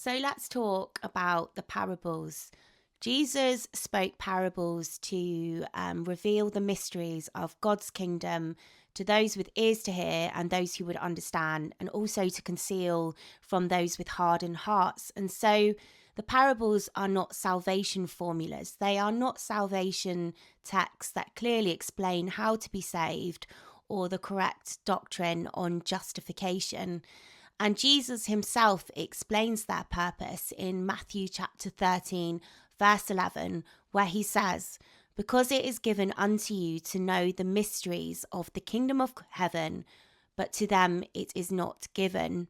So let's talk about the parables. Jesus spoke parables to reveal the mysteries of God's kingdom to those with ears to hear and those who would understand, and also to conceal from those with hardened hearts. And so the parables are not salvation formulas. They are not salvation texts that clearly explain how to be saved or the correct doctrine on justification. And Jesus himself explains their purpose in Matthew chapter 13, verse 11, where he says, "Because it is given unto you to know the mysteries of the kingdom of heaven, but to them it is not given."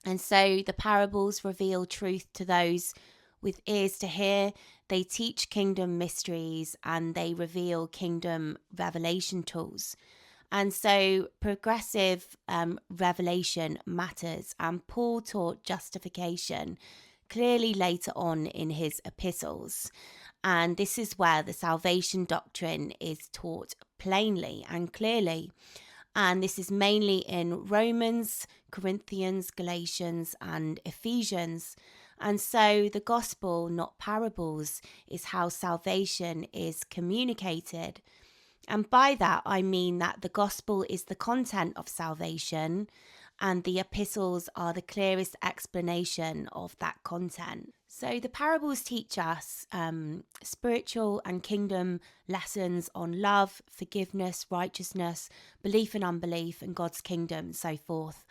And so the parables reveal truth to those with ears to hear. They teach kingdom mysteries and they reveal kingdom revelation tools. And so progressive revelation matters. And Paul taught justification clearly later on in his epistles. And this is where the salvation doctrine is taught plainly and clearly. And this is mainly in Romans, Corinthians, Galatians, and Ephesians. And so the gospel, not parables, is how salvation is communicated. And by that, I mean that the gospel is the content of salvation, and the epistles are the clearest explanation of that content. So the parables teach us spiritual and kingdom lessons on love, forgiveness, righteousness, belief and unbelief, and God's kingdom, and so forth.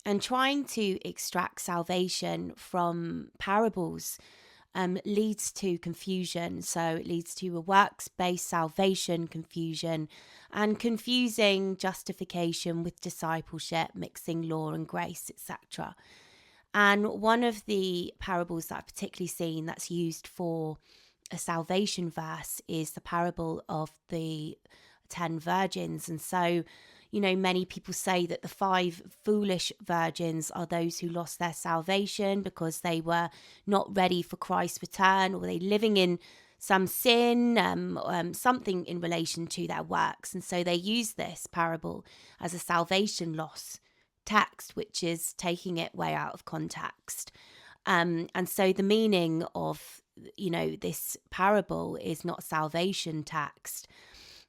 And trying to extract salvation from parables leads to confusion. So it leads to a works-based salvation confusion and confusing justification with discipleship, mixing law and grace, etc. And one of the parables that I've particularly seen that's used for a salvation verse is the parable of the 10 virgins. And so, many people say that the 5 foolish virgins are those who lost their salvation because they were not ready for Christ's return, or they living in some sin, something in relation to their works. And so they use this parable as a salvation loss text, which is taking it way out of context. And so the meaning of, this parable is not salvation text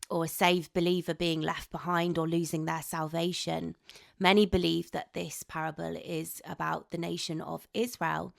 or a saved believer being left behind or losing their salvation. Many believe that this parable is about the nation of Israel.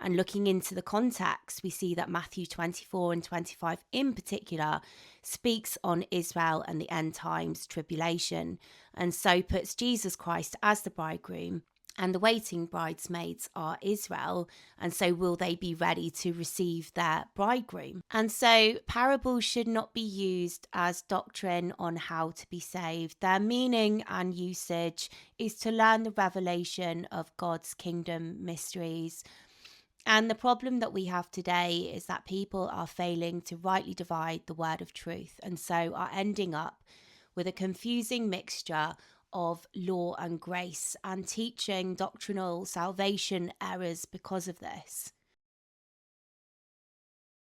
And looking into the context, we see that Matthew 24 and 25 in particular speaks on Israel and the end times tribulation, and so puts Jesus Christ as the bridegroom. And the waiting bridesmaids are Israel. And so will they be ready to receive their bridegroom? And so parables should not be used as doctrine on how to be saved. Their meaning and usage is to learn the revelation of God's kingdom mysteries. And the problem that we have today is that people are failing to rightly divide the word of truth, and so are ending up with a confusing mixture of law and grace and teaching doctrinal salvation errors because of this.